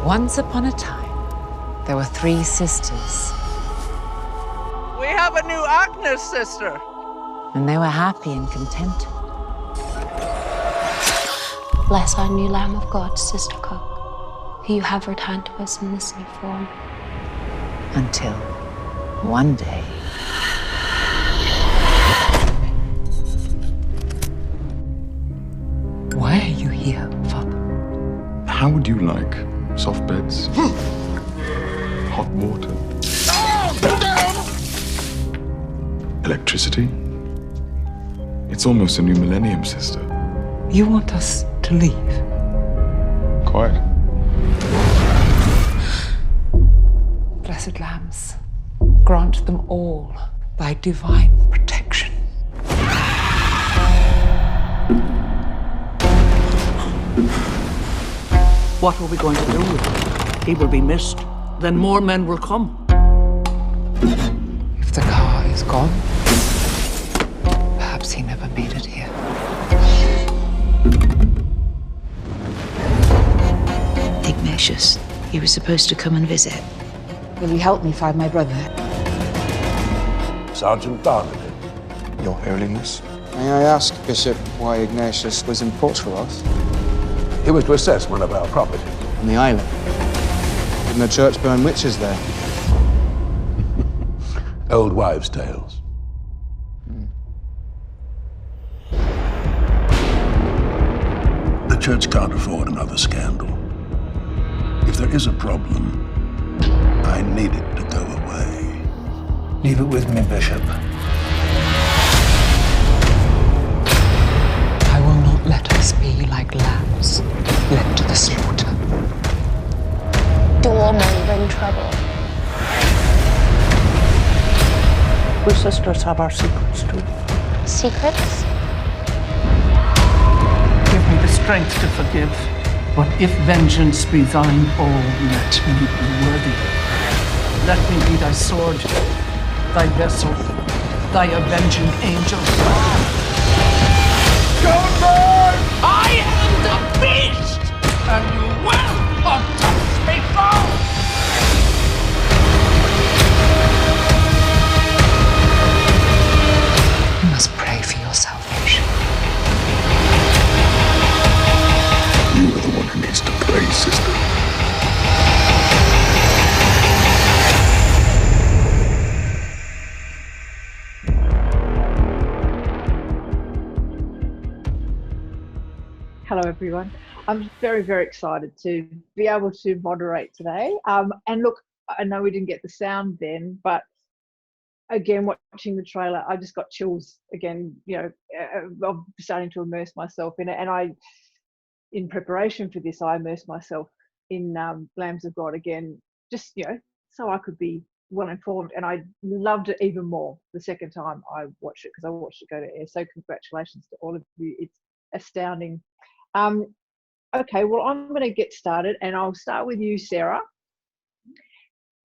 Once upon a time, there were 3 sisters. We have a new Agnes sister. And they were happy and contented. Bless our new Lamb of God, Sister Cook, who you have returned to us in this new form. Until one day... Why are you here, Father? How would you like soft beds? Hot water? Electricity? It's almost a new millennium, sister. You want us to leave? Quite. Blessed lambs, grant them all thy divine protection. What are we going to do with him? He will be missed. Then more men will come. If the car is gone, perhaps he never made it here. Ignatius, he was supposed to come and visit. Will you help me find my brother? Sergeant Barden. Your Holiness. May I ask, Bishop, why Ignatius was in port for us? He was to assess one of our properties. On the island. Didn't the church burn witches there? Old wives' tales. The church can't afford another scandal. If there is a problem, I need it to go away. Leave it with me, Bishop. I will not let us be like lambs led to the slaughter. Door may bring trouble. We sisters have our secrets too. Secrets? Give me the strength to forgive. But if vengeance be thine, oh, let me be worthy. Let me be thy sword, thy vessel, thy avenging angel. Don't burn! I am the beast, and you will not touch me more! You must pray for your salvation. You are the one who needs to pray, sister. Hello, everyone. I'm very, very excited to be able to moderate today. And look, I know we didn't get the sound then, but again, watching the trailer, I just got chills again, of starting to immerse myself in it. And in preparation for this, I immersed myself in Lambs of God again, just, so I could be well informed. And I loved it even more the second time I watched it, because I watched it go to air. So congratulations to all of you. It's astounding. Okay, well, I'm going to get started, and I'll start with you, Sarah.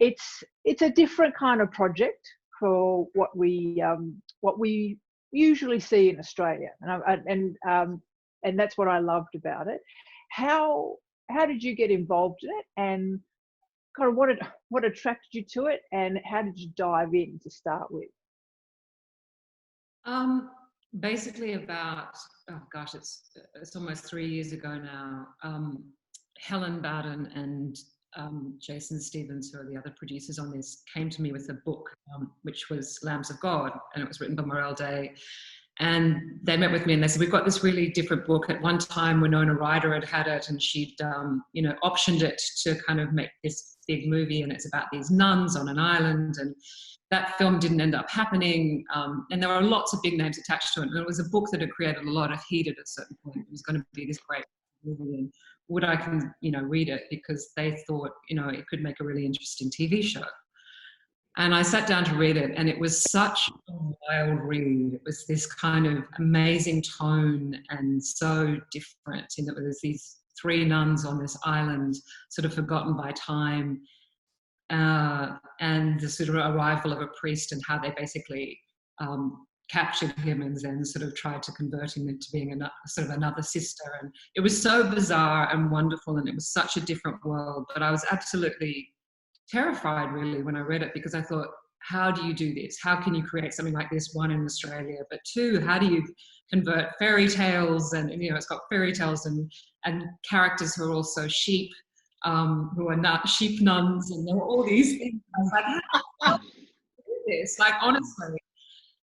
It's a different kind of project for what we usually see in Australia, and that's what I loved about it. How did you get involved in it, and kind of what attracted you to it, and how did you dive in to start with? Basically about, it's almost 3 years ago now. Helen Barden and Jason Stevens, who are the other producers on this, came to me with a book, which was Lambs of God, and it was written by Morel Day. And they met with me and they said, we've got this really different book. At one time, Winona Ryder had it, and she'd, optioned it to kind of make this big movie, and it's about these nuns on an island, and that film didn't end up happening, and there were lots of big names attached to it. And it was a book that had created a lot of heat at a certain point. It was going to be this great movie, and would I can, read it, because they thought, it could make a really interesting TV show. And I sat down to read it, and it was such a wild read. It was this kind of amazing tone and so different, in that there's these 3 nuns on this island, sort of forgotten by time, and the sort of arrival of a priest, and how they basically captured him and then sort of tried to convert him into being another sister. And it was so bizarre and wonderful, and it was such a different world. But I was absolutely terrified, really, when I read it, because I thought, how do you do this? How can you create something like this? One, in Australia, but two, how do you convert fairy tales? And it's got fairy tales and characters who are also sheep, who are not sheep nuns, and there were all these things. I was like, how do you do this? Like, honestly.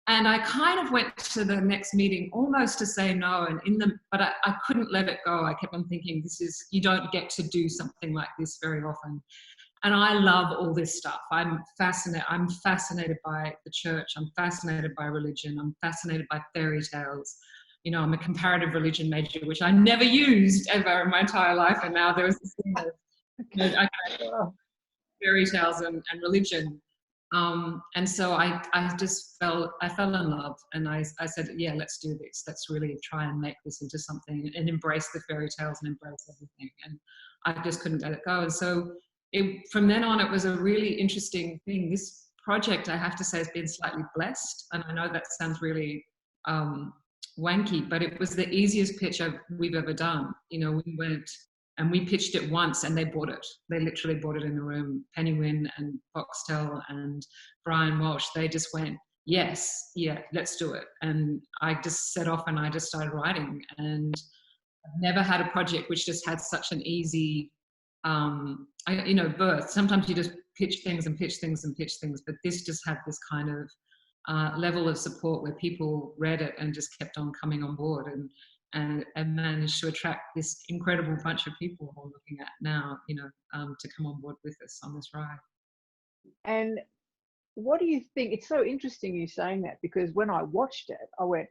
And I kind of went to the next meeting almost to say no, but I couldn't let it go. I kept on thinking, you don't get to do something like this very often. And I love all this stuff. I'm fascinated by the church. I'm fascinated by religion. I'm fascinated by fairy tales. I'm a comparative religion major, which I never used ever in my entire life. And now there was this thing of fairy tales and religion. And so I fell in love, and I said, yeah, let's do this. Let's really try and make this into something and embrace the fairy tales and embrace everything. And I just couldn't let it go. And so from then on, it was a really interesting thing. This project, I have to say, has been slightly blessed. And I know that sounds really wanky, but it was the easiest pitch we've ever done. We went and we pitched it once and they bought it. They literally bought it in the room. Penny Wynn and Foxtel and Brian Walsh, they just went, yes, yeah, let's do it. And I just set off and I just started writing. And I've never had a project which just had such an easy, birth. Sometimes you just pitch things and pitch things and pitch things, but this just had this kind of level of support where people read it and just kept on coming on board and managed to attract this incredible bunch of people we're looking at now, to come on board with us on this ride. And what do you think? It's so interesting you saying that, because when I watched it, I went,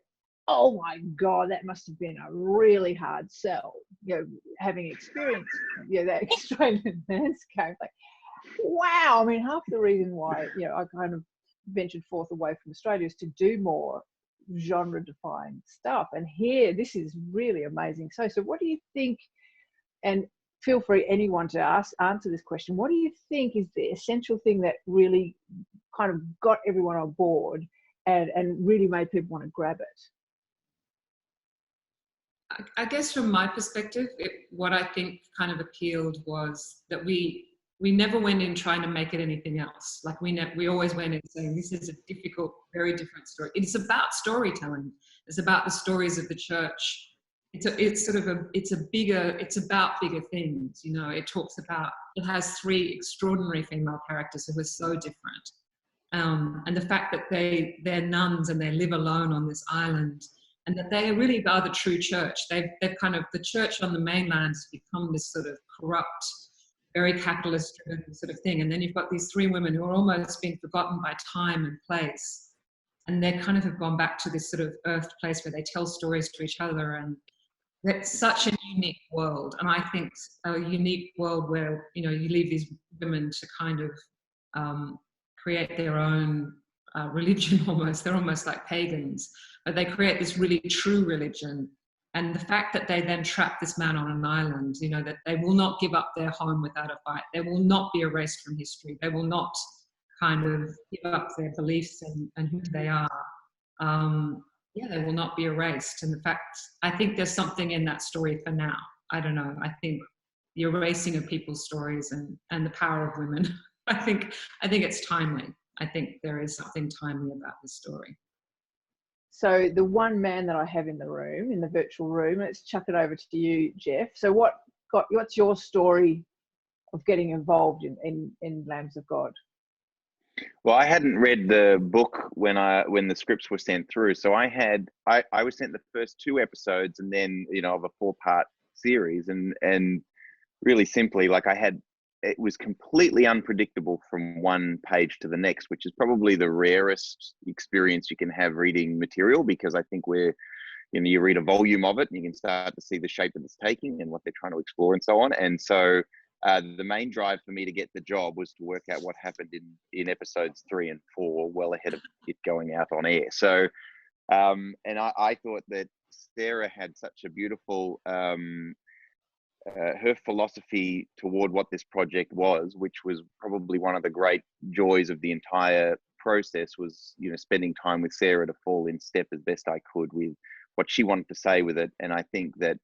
oh my God, that must have been a really hard sell, having experienced that Australian landscape. Like, wow. I mean, half the reason why, I kind of ventured forth away from Australia is to do more genre-defined stuff. And here, this is really amazing. So what do you think, and feel free anyone to answer this question, what do you think is the essential thing that really kind of got everyone on board and really made people want to grab it? I guess from my perspective, what I think kind of appealed was that we never went in trying to make it anything else. Like we always went in saying, this is a difficult, very different story. It's about storytelling. It's about the stories of the church. It's about bigger things. It has three extraordinary female characters who are so different. And the fact that they're nuns and they live alone on this island, and that they really are the true church. They've kind of, the church on the mainland has become this sort of corrupt, very capitalist-driven sort of thing. And then you've got these three women who are almost being forgotten by time and place. And they kind of have gone back to this sort of earth place where they tell stories to each other. And it's such a unique world. And I think a unique world where, you leave these women to kind of create their own religion almost. They're almost like pagans. But they create this really true religion. And the fact that they then trap this man on an island, that they will not give up their home without a fight. They will not be erased from history. They will not kind of give up their beliefs and who they are. They will not be erased. And the fact, I think there's something in that story for now. I don't know. I think the erasing of people's stories and the power of women, I think it's timely. I think there is something timely about this story. So the one man that I have in the room, in the virtual room, let's chuck it over to you, Jeff. So what's your story of getting involved in Lambs of God? Well, I hadn't read the book when the scripts were sent through. So I was sent the first 2 episodes and then, of a 4-part series, and really simply, it was completely unpredictable from one page to the next, which is probably the rarest experience you can have reading material, because I think you read a volume of it and you can start to see the shape that it's taking and what they're trying to explore and so on. And so the main drive for me to get the job was to work out what happened in episodes 3 and 4, well ahead of it going out on air. So, and I thought that Sarah had such a beautiful, her philosophy toward what this project was, which was probably one of the great joys of the entire process was, spending time with Sarah to fall in step as best I could with what she wanted to say with it. And I think that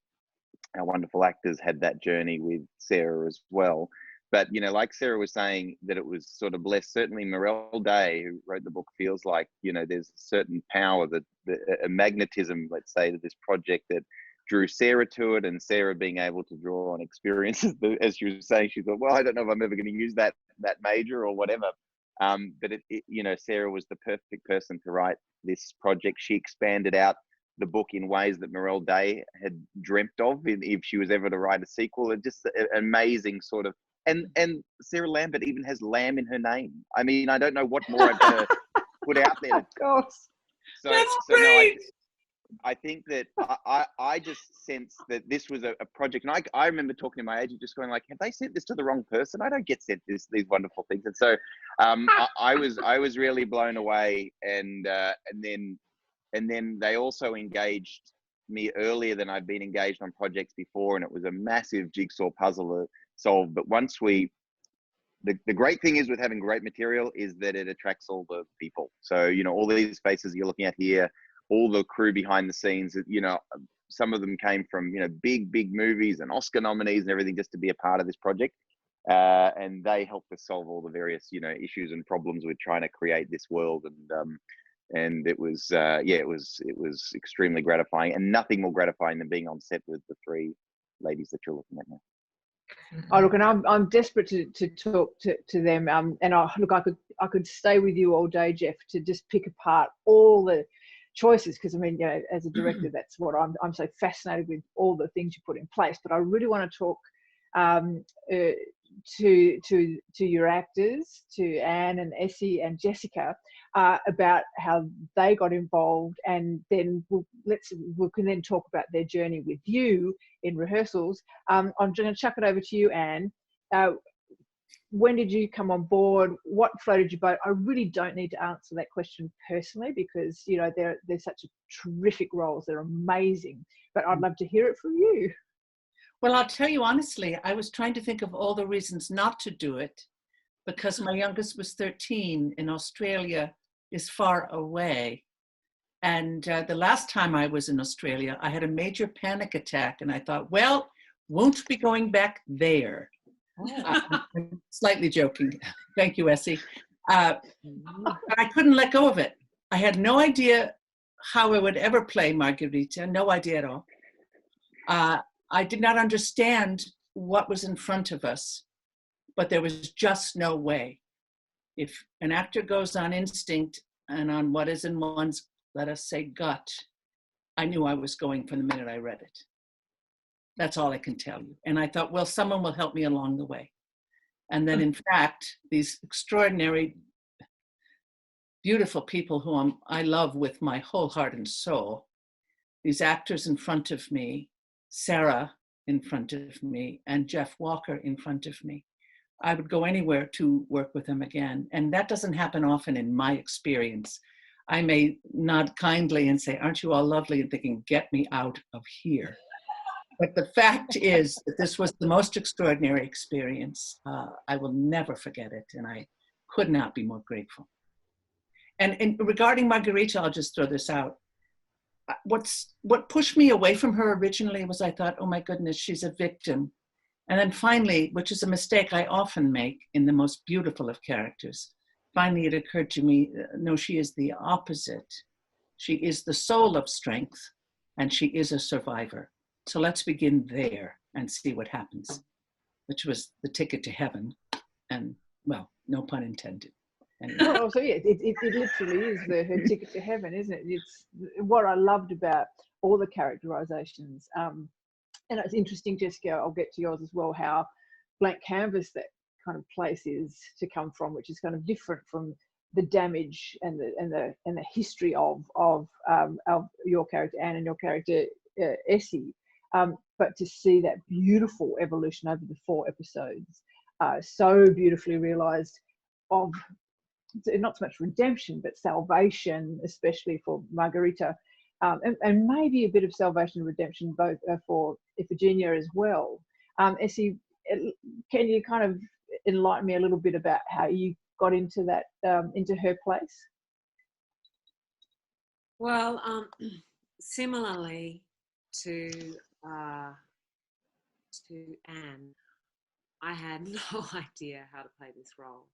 our wonderful actors had that journey with Sarah as well. But, like Sarah was saying, that it was sort of blessed. Certainly Morel Day, who wrote the book, feels like, there's a certain power, a magnetism, let's say, to this project that drew Sarah to it, and Sarah being able to draw on experiences. As she was saying, she thought, well, I don't know if I'm ever going to use that major or whatever. But Sarah was the perfect person to write this project. She expanded out the book in ways that Morel Day had dreamt of if she was ever to write a sequel. And just an amazing sort of, and Sarah Lambert even has lamb in her name. I mean, I don't know what more I'm going to put out there. Of course. That's great. I think that I just sense that this was a project, and I remember talking to my agent, just going like, have they sent this to the wrong person? I don't get sent these wonderful things. And so I was really blown away, and then they also engaged me earlier than I'd been engaged on projects before, and it was a massive jigsaw puzzle to solve. But once the great thing is with having great material is that it attracts all the people. So, all these faces you're looking at here, all the crew behind the scenes, some of them came from, big movies and Oscar nominees and everything just to be a part of this project. And they helped us solve all the various, issues and problems with trying to create this world. And it was, it was extremely gratifying, and nothing more gratifying than being on set with the three ladies that you're looking at now. Oh, look, and I'm desperate to talk to them. And I could stay with you all day, Jeff, to just pick apart all the choices, because I mean, as a director, that's what I'm so fascinated with, all the things you put in place. But I really want to talk to your actors, to Anne and Essie and Jessica, about how they got involved, and then we can then talk about their journey with you in rehearsals. I'm going to chuck it over to you, Anne. When did you come on board? What floated your boat? I really don't need to answer that question personally, because they're such terrific roles. They're amazing. But I'd love to hear it from you. Well, I'll tell you honestly, I was trying to think of all the reasons not to do it, because my youngest was 13 and Australia is far away. And the last time I was in Australia, I had a major panic attack, and I thought, well, won't be going back there. I'm slightly joking. Thank you, Essie. But I couldn't let go of it. I had no idea how I would ever play Margarita, no idea at all. I did not understand what was in front of us, but there was just no way. If an actor goes on instinct and on what is in one's, let us say, gut, I knew I was going from the minute I read it. That's all I can tell you. And I thought, well, someone will help me along the way. And then, in fact, these extraordinary, beautiful people who I love with my whole heart and soul, these actors in front of me, Sarah in front of me, and Jeff Walker in front of me, I would go anywhere to work with them again. And that doesn't happen often in my experience. I may nod kindly and say, aren't you all lovely? And thinking, get me out of here. But the fact is that this was the most extraordinary experience. I will never forget it, and I could not be more grateful. And regarding Margarita, I'll just throw this out. What pushed me away from her originally was I thought, oh my goodness, she's a victim. And then finally, which is a mistake I often make in the most beautiful of characters, finally it occurred to me, no, she is the opposite. She is the soul of strength, and she is a survivor. So let's begin there and see what happens, which was the ticket to heaven. And, well, no pun intended. Oh, so yeah, it literally is her ticket to heaven, isn't it? It's what I loved about all the characterizations. And it's interesting, Jessica, I'll get to yours as well, how blank canvas that kind of place is to come from, which is kind of different from the damage and the history of your character Anne and your character Essie. But to see that beautiful evolution over the 4 episodes, so beautifully realized, of not so much redemption, but salvation, especially for Margarita, and maybe a bit of salvation and redemption both for Iphigenia as well. Essie, can you kind of enlighten me a little bit about how you got into that, into her place? Well, similarly to Anne, I had no idea how to play this role.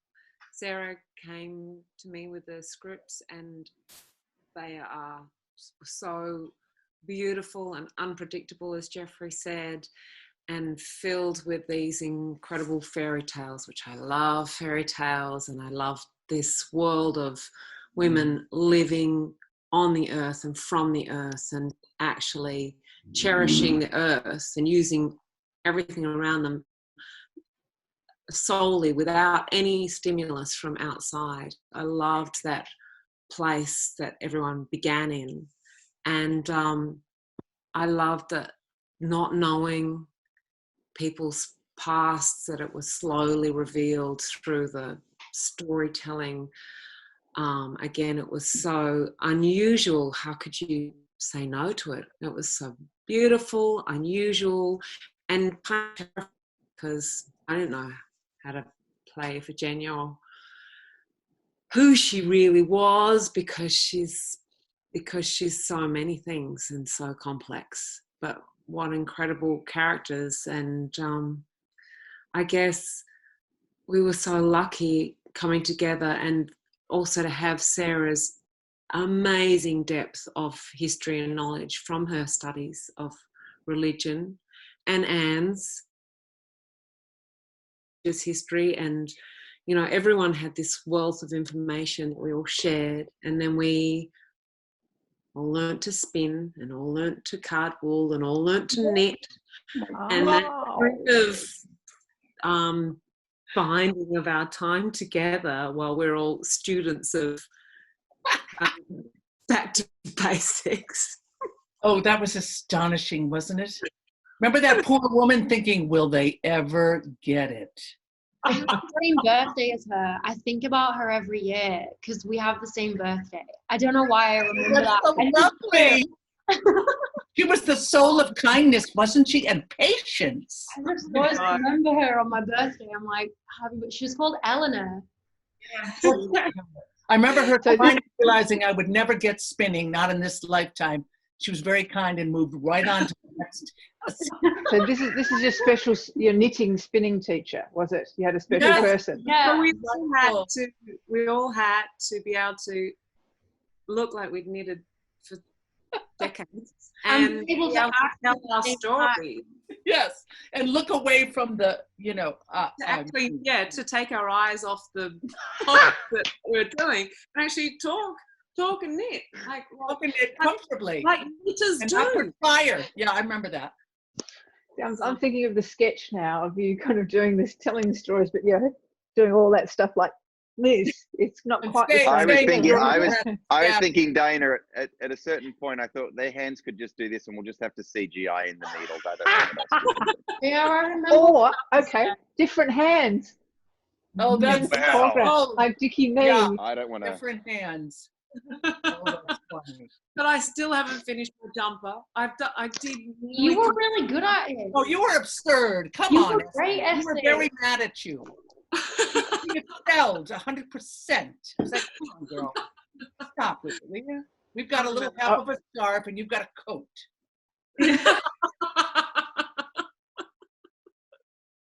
Sarah came to me with the scripts, and they are so beautiful and unpredictable, as Jeffrey said, and filled with these incredible fairy tales, which I love fairy tales, and I love this world of women living on the earth and from the earth and actually cherishing the earth and using everything around them solely without any stimulus from outside. I loved that place that everyone began in. And I loved that, not knowing people's pasts, that it was slowly revealed through the storytelling. Again, it was so unusual. How could you say no to it? It was so beautiful, unusual, and because I didn't know how to play Virginia or who she really was, because she's so many things and so complex. But what incredible characters. And I guess we were so lucky coming together, and also to have Sarah's amazing depth of history and knowledge from her studies of religion, and Anne's history. And, you know, everyone had this wealth of information that we all shared. And then we all learnt to spin, and all learnt to card wool, and all learnt to knit. And that kind of binding of our time together while we're all students of back to basics. Oh, that was astonishing, wasn't it? Remember that poor woman thinking, will they ever get it? I have the same birthday as her. I think about her every year because we have the same birthday. I don't know why I remember that. So lovely. She was the soul of kindness, wasn't she? And patience. I just always remember her on my birthday. I'm like, she was called Eleanor. Yeah. I remember her finally realizing I would never get spinning, not in this lifetime. She was very kind and moved right on to the next. So this is your special, your knitting spinning teacher, was it? You had a special person. Yeah, so we all had to be able to look like we'd knitted for decades and able to tell our story. Yes, and look away from the, you know, to take our eyes off the talk that we're doing and actually talk and knit, talk and knit comfortably, like knitters and do. not with fire. Yeah, I remember that. I'm thinking of the sketch now of you kind of doing this, telling stories, but yeah, doing all that stuff like this. It's not quite the same. I was thinking, Daina, at a certain point, I thought their hands could just do this, and we'll just have to CGI in the needles. I don't know. Yeah, I remember. Oh, okay, different hands. Oh, that's like Dickie Me. Yeah, I don't want to. Different hands. But I still haven't finished my jumper. I did. You were really good at it. Oh, you were absurd. Come you on. Were great, we were very mad at you. You excelled 100%. I was like, come on, girl. Stop with it, will you? We've got a little half of a scarf, and you've got a coat.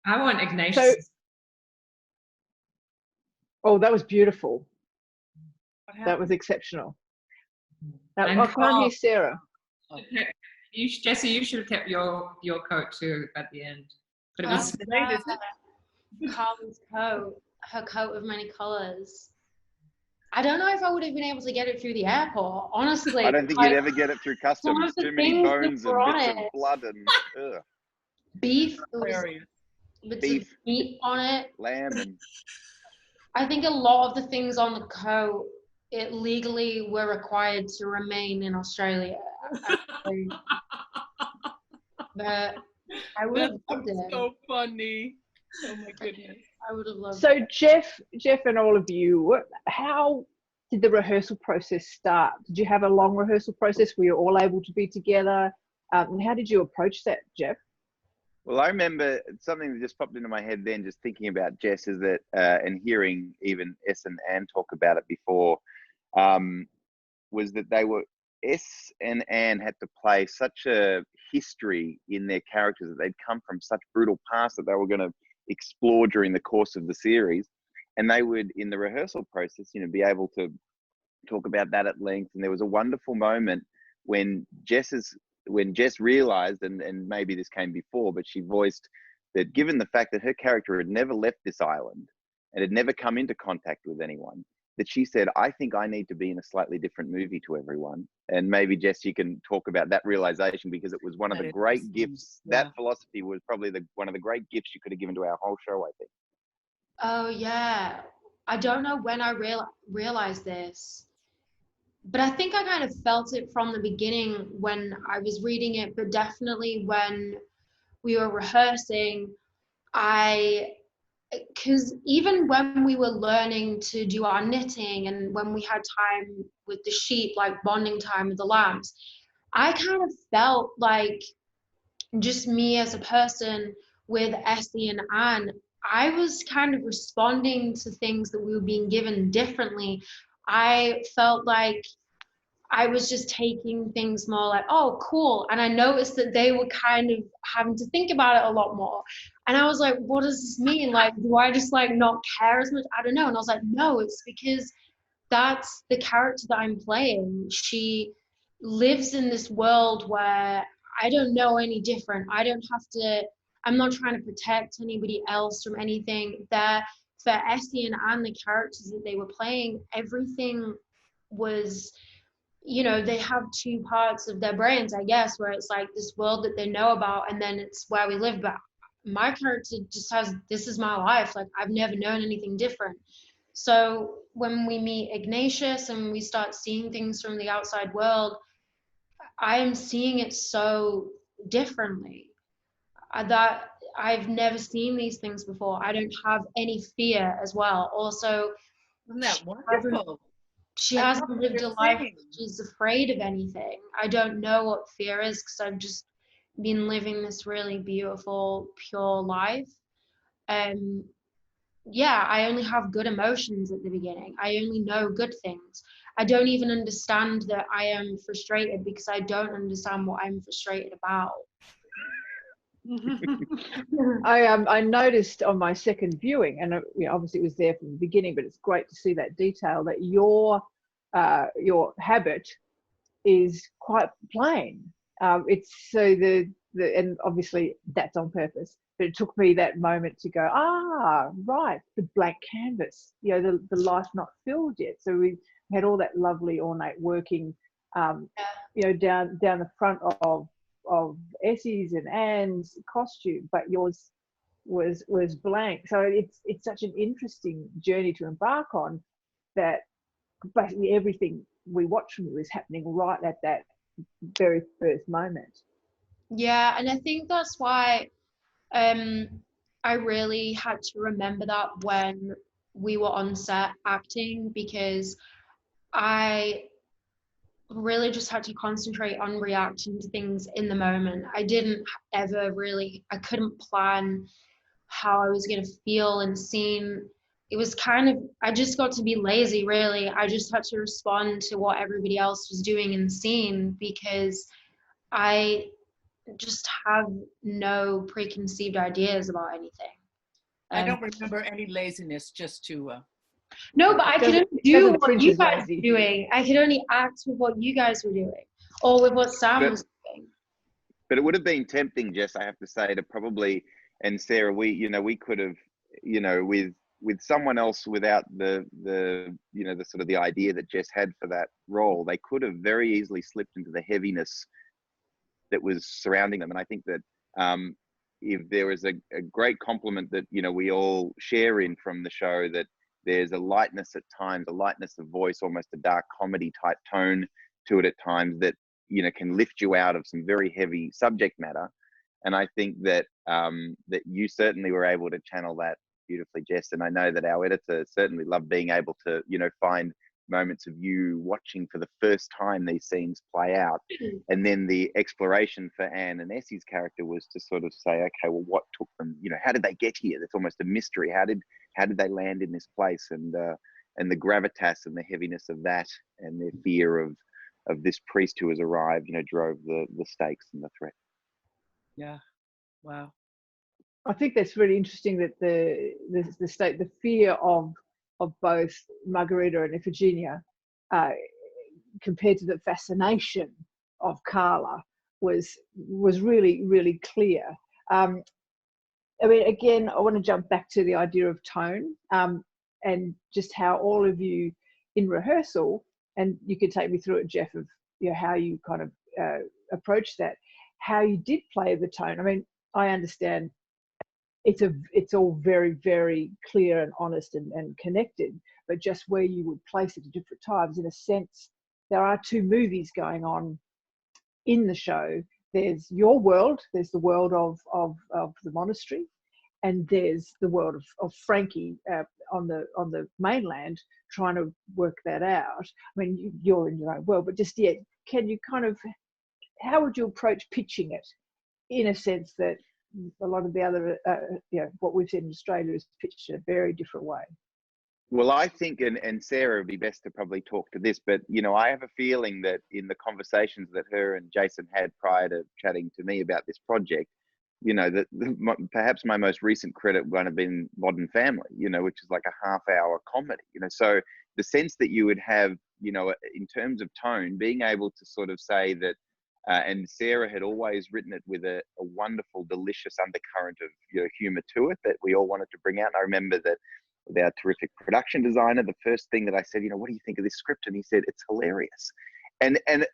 I want Ignatius. Oh, that was beautiful. That was exceptional. I can't hear Sarah. Jessie, you should have kept your coat too at the end. But it was great, isn't it? Carly's coat, her coat of many colours. I don't know if I would have been able to get it through the airport, honestly. I don't think you'd ever get it through customs. Too many bones and bits of blood and beef. Bits of meat on it. Lamb and. I think a lot of the things on the coat, it legally were required to remain in Australia. But I would have loved it. So funny. Oh my goodness. I would have loved it. So Jeff and all of you, how did the rehearsal process start? Did you have a long rehearsal process? Were you all able to be together? And how did you approach that, Jeff? Well, I remember something that just popped into my head then, just thinking about Jess, is that, and hearing even S and Anne talk about it before, was that S and Anne had to play such a history in their characters, that they'd come from such brutal past that they were going to explore during the course of the series. And they would, in the rehearsal process, be able to talk about that at length. And there was a wonderful moment when Jess realized, and maybe this came before, but she voiced that given the fact that her character had never left this island and had never come into contact with anyone, that she said, I think I need to be in a slightly different movie to everyone. And maybe, Jess, you can talk about that realization, because it was one of the great gifts. Yeah. That philosophy was probably one of the great gifts you could have given to our whole show, I think. Oh, yeah. I don't know when I realized this, but I think I kind of felt it from the beginning when I was reading it, but definitely when we were rehearsing, because even when we were learning to do our knitting and when we had time with the sheep, like bonding time with the lambs, I kind of felt like just me as a person with Essie and Anne, I was kind of responding to things that we were being given differently. I felt like I was just taking things more like, oh, cool. And I noticed that they were kind of having to think about it a lot more. And I was like, what does this mean? Like, do I just like not care as much? I don't know. And I was like, no, it's because that's the character that I'm playing. She lives in this world where I don't know any different. I'm not trying to protect anybody else from anything. For Essie and Anne, the characters that they were playing, everything was, they have two parts of their brains, I guess, where it's like this world that they know about, and then it's where we live. But my character just has, this is my life. Like, I've never known anything different. So when we meet Ignatius and we start seeing things from the outside world, I am seeing it so differently. That I've never seen these things before. I don't have any fear as well. Also, isn't that wonderful? She hasn't lived a life where she's afraid of anything. I don't know what fear is, because I've just been living this really beautiful, pure life. Yeah, I only have good emotions at the beginning. I only know good things. I don't even understand that I am frustrated, because I don't understand what I'm frustrated about. I noticed on my second viewing, and obviously it was there from the beginning, but it's great to see that detail, that your habit is quite plain. It's so and obviously that's on purpose, but it took me that moment to go, right, the blank canvas, the life not filled yet. So we had all that lovely ornate working, down the front of Essie's and Anne's costume, but yours was blank. So it's such an interesting journey to embark on, that basically everything we watch from you is happening right at that very first moment. Yeah, and I think that's why I really had to remember that when we were on set acting, because I really just had to concentrate on reacting to things in the moment. I couldn't plan how I was going to feel in scene. It was I just got to be lazy, really. I just had to respond to what everybody else was doing in the scene, because I just have no preconceived ideas about anything. I don't remember any laziness, just to... No, but I could only do what you guys were doing. I could only act with what you guys were doing, or with what Sam was doing. But it would have been tempting, Jess, I have to say, to probably, and Sarah, we could have, with someone else, without the sort of the idea that Jess had for that role, they could have very easily slipped into the heaviness that was surrounding them. And I think that if there was a great compliment that, we all share in from the show, that there's a lightness at times, a lightness of voice, almost a dark comedy type tone to it at times, that, can lift you out of some very heavy subject matter. And I think that that you certainly were able to channel that beautifully, Jess. And I know that our editor certainly loved being able to, find moments of you watching for the first time these scenes play out. And then the exploration for Anne and Essie's character was to sort of say, okay, well, what took them, how did they get here? That's almost a mystery. How did they land in this place? And the gravitas and the heaviness of that, and their fear of this priest who has arrived, drove the stakes and the threat. Yeah. Wow. I think that's really interesting that the fear of both Margarita and Iphigenia compared to the fascination of Carla was really, really clear. I mean, again, I want to jump back to the idea of tone and just how all of you in rehearsal, and you could take me through it, Jeff, of how you kind of approach that, how you did play the tone. I mean, I understand it's all very, very clear and honest and connected, but just where you would place it at different times. In a sense, there are two movies going on in the show. There's your world, there's the world of the monastery, and there's the world of Frankie on the mainland trying to work that out. I mean, you're in your own world, but just yet, can you kind of, how would you approach pitching it in a sense that a lot of the other, what we've seen in Australia is pitched in a very different way? Well, I think, and Sarah would be best to probably talk to this, but, I have a feeling that in the conversations that her and Jason had prior to chatting to me about this project, perhaps my most recent credit would have been Modern Family, which is like a half-hour comedy, so the sense that you would have, in terms of tone, being able to sort of say that, and Sarah had always written it with a wonderful, delicious undercurrent of humor to it that we all wanted to bring out. And I remember that with our terrific production designer, the first thing that I said, what do you think of this script? And he said, it's hilarious.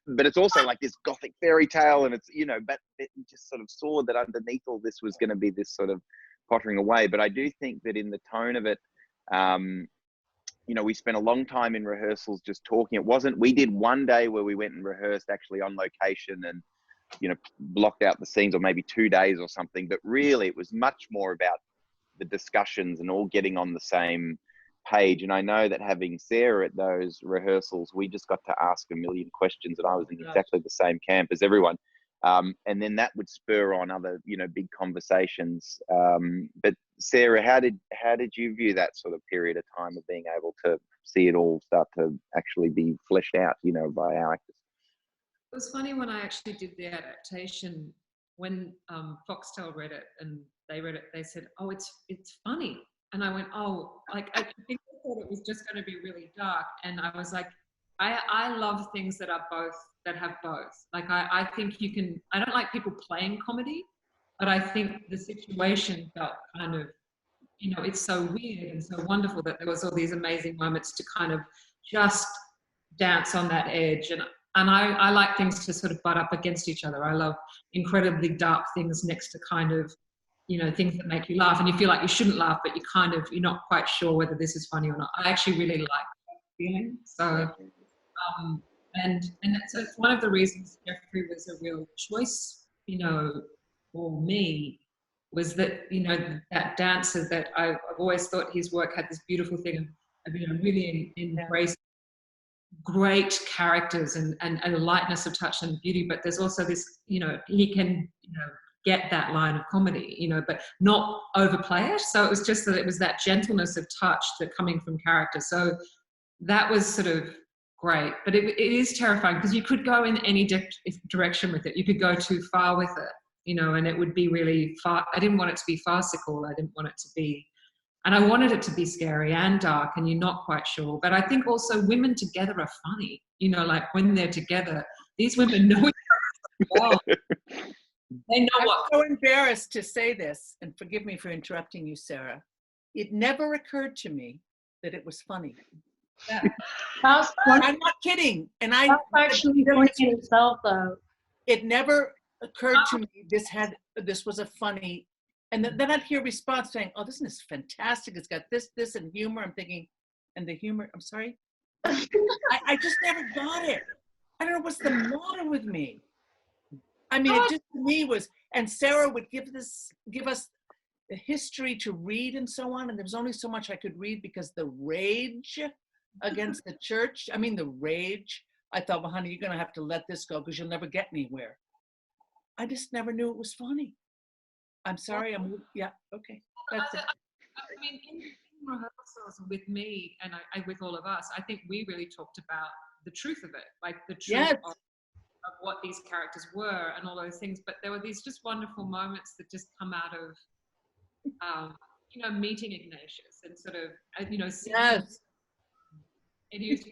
But it's also like this gothic fairy tale, and it's, but it just sort of saw that underneath all this was going to be this sort of pottering away. But I do think that in the tone of it, we spent a long time in rehearsals just talking. We did one day where we went and rehearsed actually on location and, blocked out the scenes, or maybe 2 days or something. But really it was much more about the discussions and all getting on the same page. And I know that having Sarah at those rehearsals, we just got to ask a million questions, and I was in exactly the same camp as everyone. And then that would spur on other, big conversations. But Sarah, how did you view that sort of period of time of being able to see it all start to actually be fleshed out, by our actors? It was funny when I actually did the adaptation, when Foxtel read it and they read it, they said, oh, it's funny. And I went, oh, like, I think I thought it was just going to be really dark. And I was like, I love things that are both, that have both. Like, I think you can, I don't like people playing comedy, but I think the situation felt kind of, it's so weird and so wonderful that there was all these amazing moments to kind of just dance on that edge. And I like things to sort of butt up against each other. I love incredibly dark things next to kind of, things that make you laugh, and you feel like you shouldn't laugh, but you're not quite sure whether this is funny or not. I actually really like that feeling. So, and so it's one of the reasons Jeffrey was a real choice, for me, was that, that dancer that I've always thought his work had this beautiful thing of really embracing great characters and a lightness of touch and beauty, but there's also this, he can, get that line of comedy, but not overplay it. So it was just that it was that gentleness of touch that coming from character. So that was sort of great, but it is terrifying because you could go in any direction with it. You could go too far with it, and it would be really far. I didn't want it to be farcical. I didn't want it to be, and I wanted it to be scary and dark, and you're not quite sure. But I think also women together are funny, like when they're together, these women know each other well. They know I'm what. so embarrassed to say this, and forgive me for interrupting you, Sarah. It never occurred to me that it was funny. Yeah. I'm not kidding. And that's actually funny in itself, though. It never occurred to me this was a funny, and then I'd hear response saying, "Oh, this is fantastic. It's got this, and humor." I'm thinking, and the humor. I'm sorry. I just never got it. I don't know what's the matter with me. I mean, it just to me was, and Sarah would give us the history to read and so on, and there was only so much I could read because the rage against the church. I mean, the rage. I thought, well, honey, you're going to have to let this go because you'll never get anywhere. I just never knew it was funny. I'm sorry. Yeah, okay. That's it. I mean, in rehearsals with me and I with all of us, I think we really talked about the truth of it, like the truth of what these characters were and all those things. But there were these just wonderful moments that just come out of, meeting Ignatius and sort of, seeing it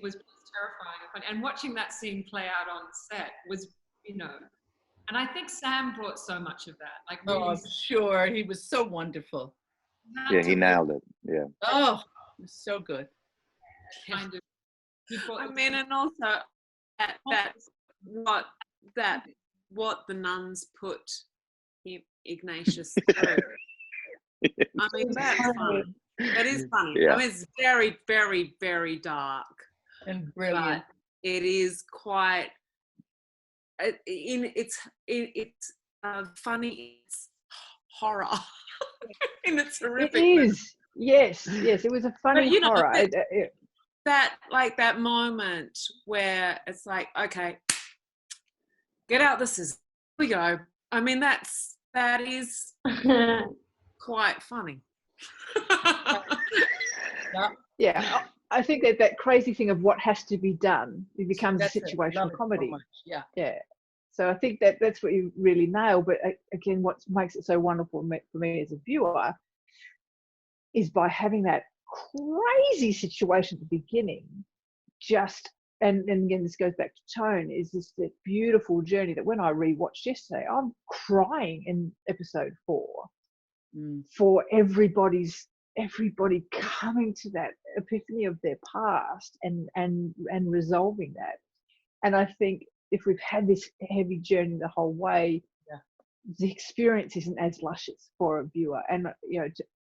was terrifying. And watching that scene play out on set was, and I think Sam brought so much of that. Like, really, oh, sure. He was so wonderful. Yeah, he nailed it. Yeah. Oh, it was so good. Kind of. I mean, and also that's what the nuns put Ignatius through. I mean, that's funny. That is funny. Yeah. I mean, it's very, very, very dark and brilliant. It is quite. It's funny. It's horror. And it's horrific. It is. Yes. It was a funny horror. That moment where it's like, okay, get out the scissors. Here we go. I mean, that is quite funny. Yeah. I think that crazy thing of what has to be done, it becomes a situational comedy. So yeah. So I think that's what you really nail. But again, what makes it so wonderful for me as a viewer is by having that crazy situation at the beginning, and again, this goes back to tone, is this beautiful journey that when I rewatched yesterday, I'm crying in episode 4 for everybody coming to that epiphany of their past and resolving that. And I think if we've had this heavy journey the whole way, the experience isn't as luscious for a viewer. And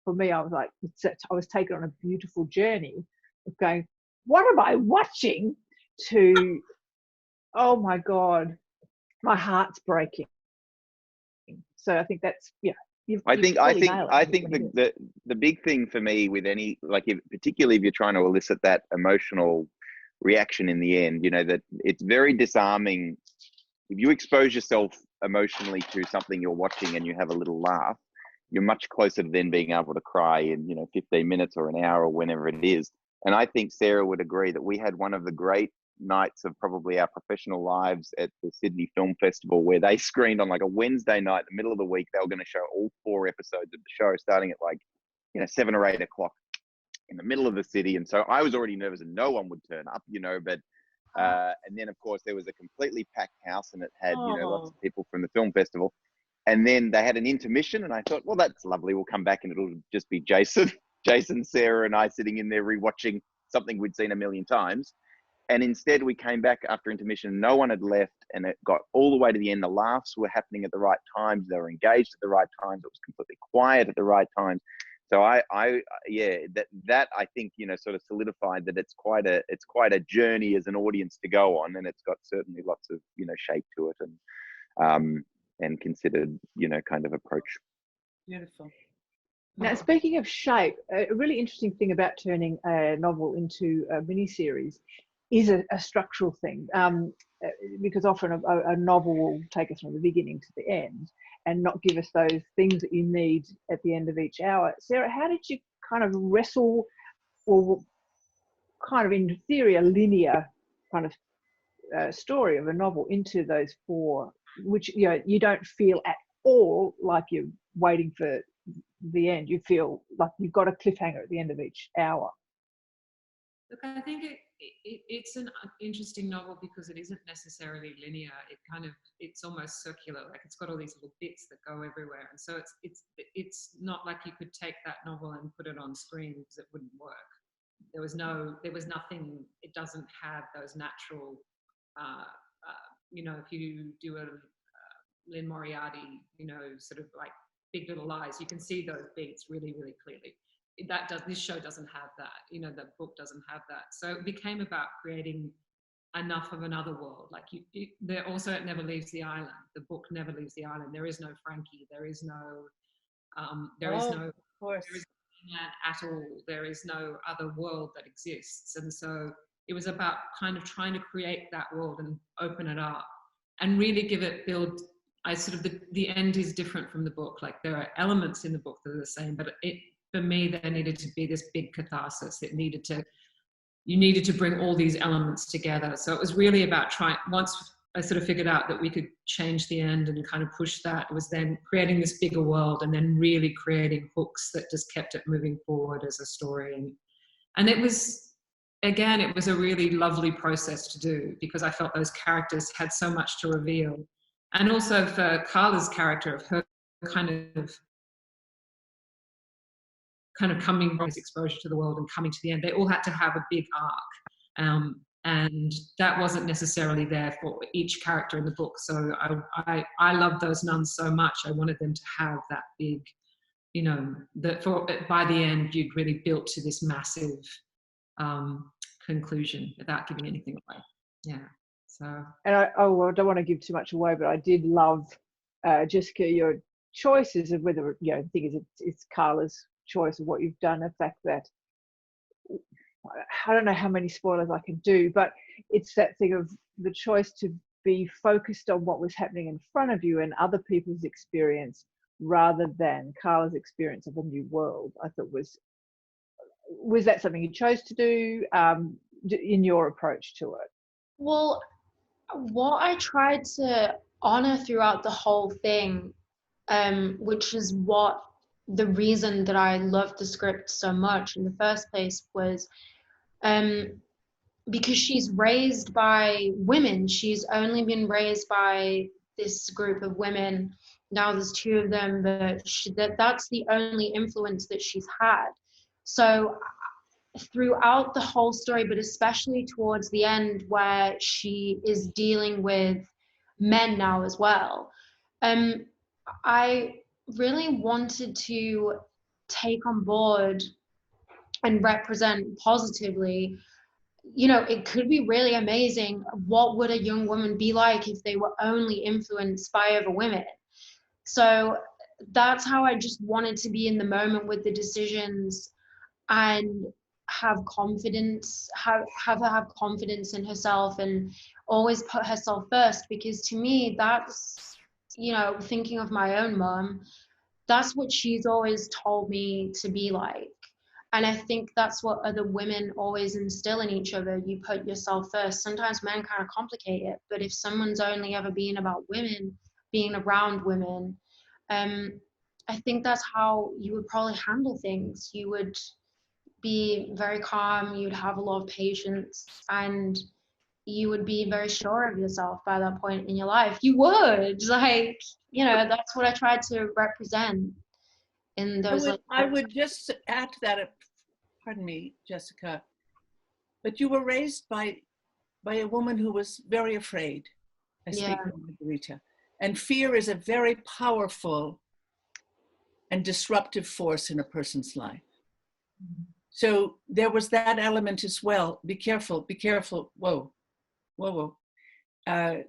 for me, I was like, I was taken on a beautiful journey of going, what am I watching? To, oh my God, my heart's breaking. So I think that's I think the big thing for me with any, like, particularly if you're trying to elicit that emotional reaction in the end, that it's very disarming. If you expose yourself emotionally to something you're watching and you have a little laugh, you're much closer to then being able to cry in 15 minutes or an hour or whenever it is. And I think Sarah would agree that we had one of the great nights of probably our professional lives at the Sydney Film Festival, where they screened on like a Wednesday night, the middle of the week. They were going to show all 4 episodes of the show, starting at 7 or 8 o'clock in the middle of the city. And so I was already nervous and no one would turn up, but and then of course there was a completely packed house, and it had lots of people from the film festival. And then they had an intermission, and I thought, well, that's lovely, we'll come back and it'll just be Jason, Sarah and I sitting in there rewatching something we'd seen a million times. And instead we came back after intermission, no one had left, and it got all the way to the end. The laughs were happening at the right times, they were engaged at the right times, it was completely quiet at the right times. So that I think, sort of solidified that it's quite a journey as an audience to go on, and it's got certainly lots of, shape to it and considered, kind of approach. Beautiful. Now, speaking of shape, a really interesting thing about turning a novel into a miniseries is a structural thing, because often a novel will take us from the beginning to the end and not give us those things that you need at the end of each hour. Sarah, how did you kind of wrestle, or kind of in theory a linear kind of story of a novel into those 4, which you don't feel at all like you're waiting for the end? You feel like you've got a cliffhanger at the end of each hour. Look, I think it's an interesting novel because it isn't necessarily linear. It's almost circular. Like, it's got all these little bits that go everywhere, and so it's not like you could take that novel and put it on screen because it wouldn't work. There was nothing. It doesn't have those natural. If you do a Lynn Moriarty, sort of like Big Little Lies, you can see those beats really, really clearly. This show doesn't have that. The book doesn't have that. So it became about creating enough of another world. Like, it never leaves the island. The book never leaves the island. There is no Frankie. There is no. Of course. There is at all. There is no other world that exists. And so it was about kind of trying to create that world and open it up and really build. The end is different from the book. Like, there are elements in the book that are the same, but for me, there needed to be this big catharsis. You needed to bring all these elements together. So it was really about once I sort of figured out that we could change the end and kind of push that, it was then creating this bigger world and then really creating hooks that just kept it moving forward as a story. And it was, again, it was a really lovely process to do, because I felt those characters had so much to reveal. And also for Carla's character, of her kind of coming from his exposure to the world and coming to the end, they all had to have a big arc. And that wasn't necessarily there for each character in the book. So I loved those nuns so much. I wanted them to have that big, that by the end, you'd really built to this massive conclusion without giving anything away. Yeah. So. And I don't want to give too much away, but I did love, Jessica, your choices of whether, the thing is, it's Carla's choice of what you've done. The fact that, I don't know how many spoilers I can do, but it's that thing of the choice to be focused on what was happening in front of you and other people's experience rather than Carla's experience of a new world. I thought was that something you chose to do in your approach to it? Well, what I tried to honor throughout the whole thing, which is what the reason that I loved the script so much in the first place, was because she's raised by women. She's only been raised by this group of women. Now there's two of them, but that's the only influence that she's had. So throughout the whole story, but especially towards the end where she is dealing with men now as well, I really wanted to take on board and represent positively, it could be really amazing. What would a young woman be like if they were only influenced by other women? So that's how I just wanted to be in the moment with the decisions and have confidence, have her have confidence in herself and always put herself first, because to me, that's, thinking of my own mom, that's what she's always told me to be like. And I think that's what other women always instill in each other. You put yourself first. Sometimes men kind of complicate it, but if someone's only ever been about women, being around women, I think that's how you would probably handle things. You would be very calm, you'd have a lot of patience, and you would be very sure of yourself by that point in your life. You would, that's what I tried to represent in those. I would just add to that, pardon me, Jessica, but you were raised by a woman who was very afraid. I speak of Margarita. And fear is a very powerful and disruptive force in a person's life. Mm-hmm. So there was that element as well. Be careful, be careful. Whoa. The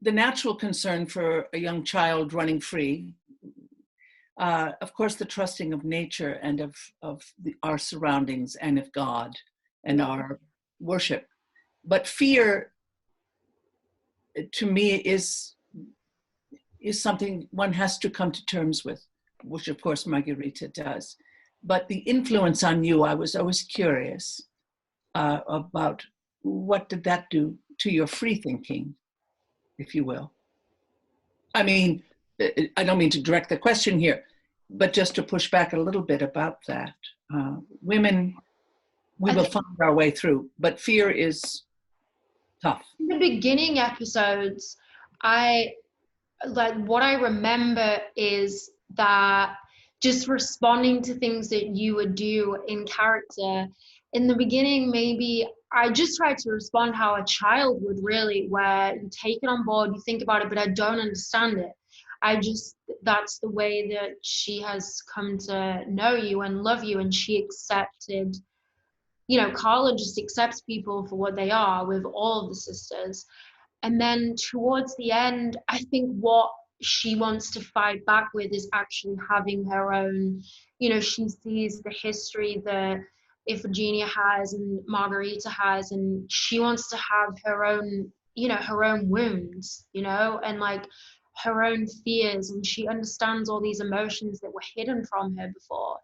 natural concern for a young child running free, of course, the trusting of nature and of our surroundings and of God and our worship. But fear, to me, is something one has to come to terms with, which of course Margarita does. But the influence on you, I was always curious about what did that do to your free thinking, if you will. I mean, I don't mean to direct the question here, but just to push back a little bit about that. Women, we will find our way through, but fear is tough. In the beginning episodes, what I remember is that just responding to things that you would do in character. In the beginning, maybe I just tried to respond how a child would really, where you take it on board, you think about it, but I don't understand it. That's the way that she has come to know you and love you, and she accepted, Carla just accepts people for what they are with all of the sisters. And then towards the end, I think what she wants to fight back with is actually having her own, you know, she sees the history that Iphigenia has and Margarita has, and she wants to have her own, you know, her own wounds, you know, and like her own fears, and she understands all these emotions that were hidden from her before.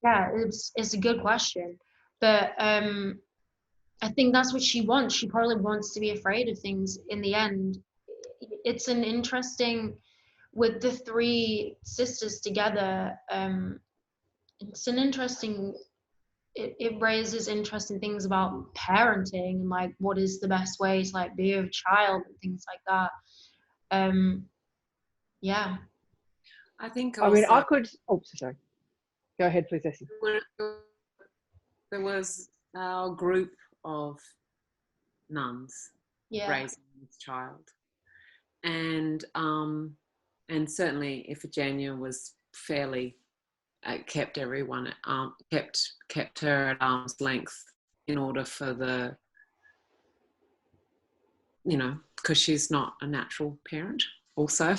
Yeah, it's a good question, but I think that's what she wants. She probably wants to be afraid of things in the end. It's an interesting, with the three sisters together, it's an interesting, it raises interesting things about parenting and like what is the best way to like be a child and things like that. Yeah. I think I also, mean, I could, oh, sorry. Go ahead, please, Essie. there was our group of nuns raising this child, and certainly Iphigenia was fairly kept everyone at kept her at arm's length in order for the, you know, because she's not a natural parent also,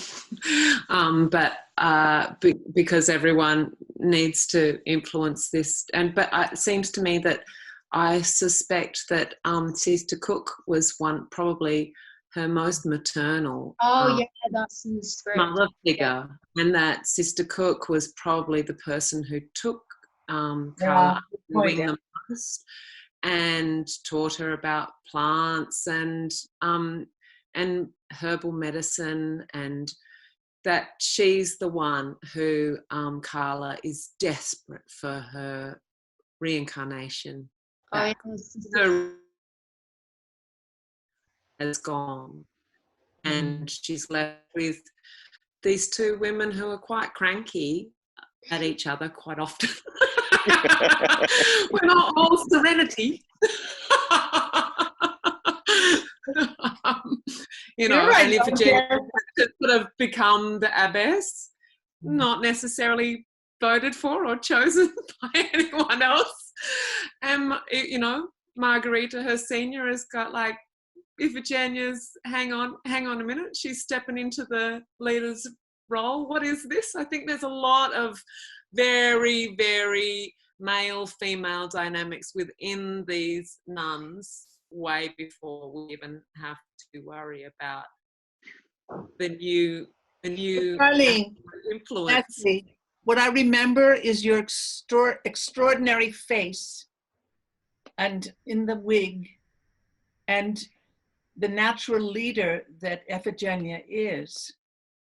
because everyone needs to influence this. But it seems to me that I suspect that Sister Cook was probably her most maternal that's in the script. mother figure, and that Sister Cook was probably the person who took Carla doing the most and taught her about plants and herbal medicine, and that she's the one who Carla is desperate for her reincarnation. Her has gone, and she's left with these two women who are quite cranky at each other quite often. We're not all serenity. You know, right, and Iphigenia has sort of become the abbess, not necessarily voted for or chosen by anyone else. And, you know, Margarita, her senior, has got like, Iphigenia's, hang on a minute, she's stepping into the leader's role. What is this? I think there's a lot of very, very male-female dynamics within these nuns way before we even have to worry about the new Darling, influence. Essie, what I remember is your extraordinary face and in the wig and the natural leader that Iphigenia is,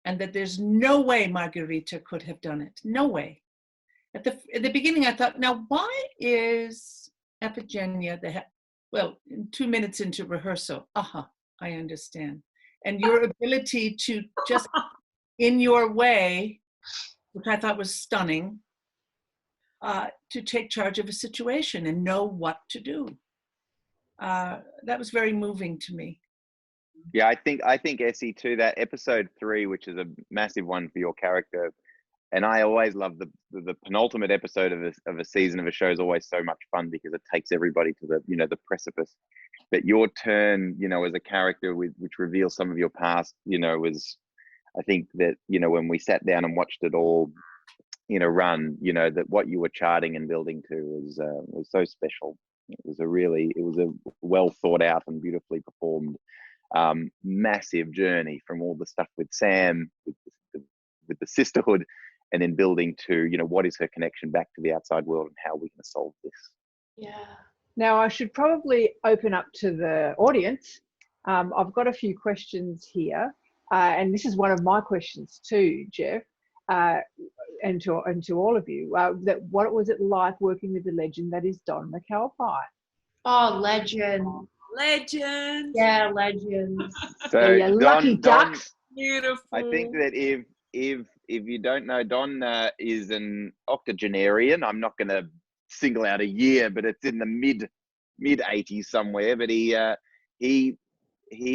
and that there's no way Margarita could have done it. No way. At the beginning, I thought, now why is Iphigenia well, 2 minutes into rehearsal, I understand. And your ability to just, in your way, which I thought was stunning, to take charge of a situation and know what to do. That was very moving to me. Yeah, I think Essie too, that episode 3, which is a massive one for your character, and I always love the penultimate episode of a season of a show is always so much fun because it takes everybody to the, you know, the precipice. But your turn, you know, as a character which reveals some of your past, you know, was, I think that, you know, when we sat down and watched it all, you know, run, you know, that what you were charting and building to was so special. It was a well thought out and beautifully performed massive journey from all the stuff with Sam, with the sisterhood, and then building to, you know, what is her connection back to the outside world and how we're going to solve this. Yeah. Now, I should probably open up to the audience. I've got a few questions here, and this is one of my questions too, Jeff, and to all of you. That what was it like working with the legend that is Don McAlpine? Oh, legend. Legend. Yeah, legend. So yeah, lucky ducks. Beautiful. I think that if you don't know, Don is an octogenarian. I'm not going to single out a year, but it's in the mid 80s somewhere. But he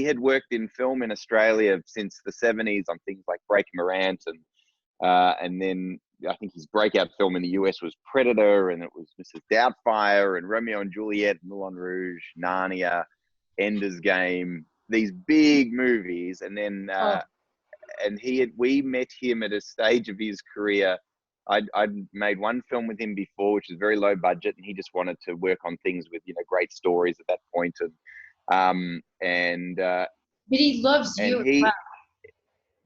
had worked in film in Australia since the 70s on things like Breaking Morant, and then I think his breakout film in the US was Predator, and it was Mrs. Doubtfire and Romeo and Juliet, Moulin Rouge, Narnia, Ender's Game, these big movies. And then and we met him at a stage of his career I'd made one film with him before, which was very low budget, and he just wanted to work on things with, you know, great stories at that point. And But he loves you as well.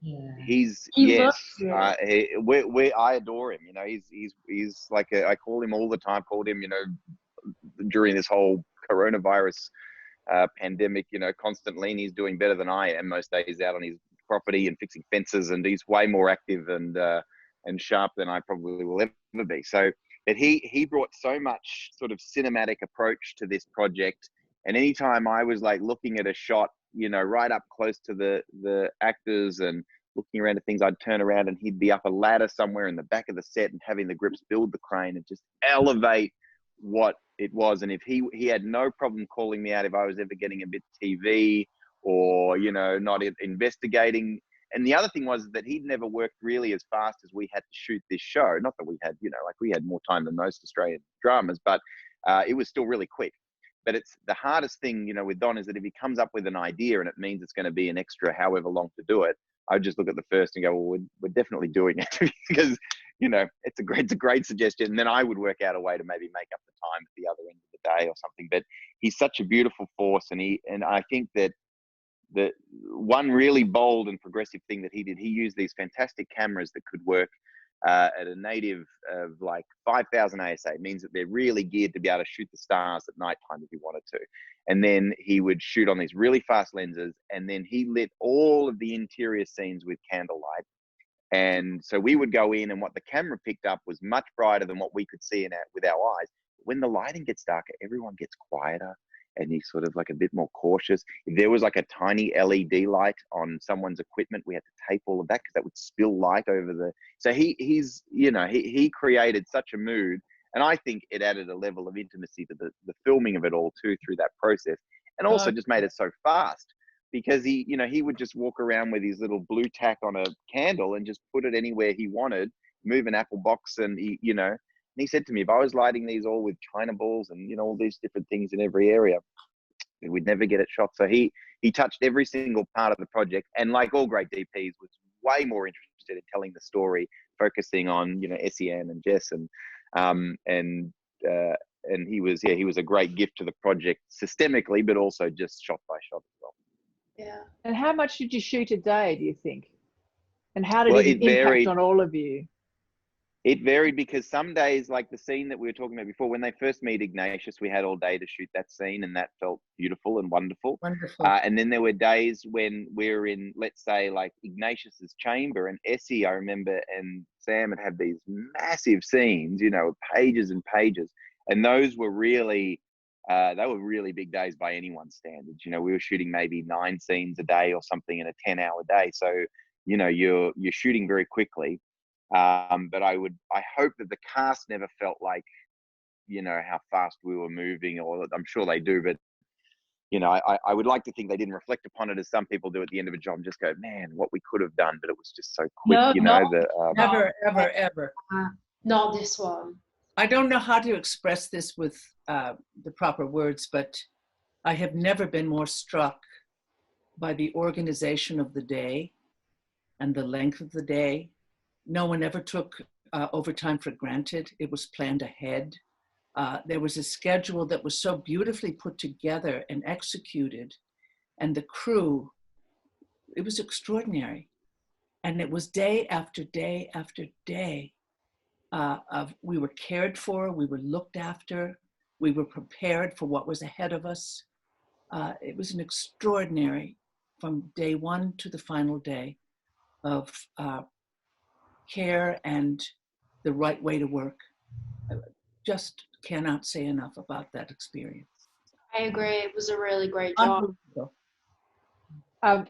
Yeah. He's He yes, loves you. I adore him. You know, he's like I call him all the time. Called him, you know, during this whole coronavirus pandemic. You know, constantly, and he's doing better than I am most days out on his property and fixing fences, and he's way more active and sharp than I probably will ever be. So, but he brought so much sort of cinematic approach to this project. And anytime I was like looking at a shot, you know, right up close to the actors and looking around at things, I'd turn around and he'd be up a ladder somewhere in the back of the set and having the grips build the crane and just elevate what it was. And if he had no problem calling me out if I was ever getting a bit TV or, you know, not investigating. And the other thing was that he'd never worked really as fast as we had to shoot this show. Not that we had, you know, like we had more time than most Australian dramas, but it was still really quick. But it's the hardest thing, you know, with Don is that if he comes up with an idea and it means it's going to be an extra however long to do it, I would just look at the first and go, well, we're definitely doing it because, you know, it's a great suggestion. And then I would work out a way to maybe make up the time at the other end of the day or something. But he's such a beautiful force, and I think that the one really bold and progressive thing that he did, he used these fantastic cameras that could work at a native of like 5,000 ASA. It means that they're really geared to be able to shoot the stars at nighttime if he wanted to. And then he would shoot on these really fast lenses, and then he lit all of the interior scenes with candlelight. And so we would go in, and what the camera picked up was much brighter than what we could see with our eyes. When the lighting gets darker, everyone gets quieter and he's sort of like a bit more cautious. If there was like a tiny LED light on someone's equipment, we had to tape all of that because that would spill light over the... So he's, you know, he created such a mood. And I think it added a level of intimacy to the filming of it all too through that process. And also just made it so fast because he, you know, he would just walk around with his little blue tack on a candle and just put it anywhere he wanted, move an apple box, and he, you know, and he said to me, if I was lighting these all with China balls and, you know, all these different things in every area, we'd never get it shot. So he touched every single part of the project, and like all great DPs, was way more interested in telling the story, focusing on, you know, Essie, Ann and Jess, and he was a great gift to the project systemically, but also just shot by shot as well. Yeah. And how much did you shoot a day, do you think? And how did it impact on all of you? It varied because some days, like the scene that we were talking about before, when they first meet Ignatius, we had all day to shoot that scene, and that felt beautiful and wonderful. Wonderful. And then there were days when we're in, let's say, like Ignatius's chamber, and Essie, I remember, and Sam would have these massive scenes, you know, pages and pages, and those were really, they were really big days by anyone's standards. You know, we were shooting maybe 9 scenes a day or something in a 10-hour day, so you know, you're shooting very quickly. But I hope that the cast never felt like, you know, how fast we were moving, or I'm sure they do, but, you know, I would like to think they didn't reflect upon it as some people do at the end of a job and just go, man, what we could have done, but it was just so quick, Never, ever. Not this one. I don't know how to express this with the proper words, but I have never been more struck by the organization of the day and the length of the day. No one ever took overtime for granted. It was planned ahead. There was a schedule that was so beautifully put together and executed, and the crew, it was extraordinary. And it was day after day after day we were cared for, we were looked after, we were prepared for what was ahead of us. It was an extraordinary, from day one to the final day, of care and the right way to work. I just cannot say enough about that experience. I agree. It was a really great job.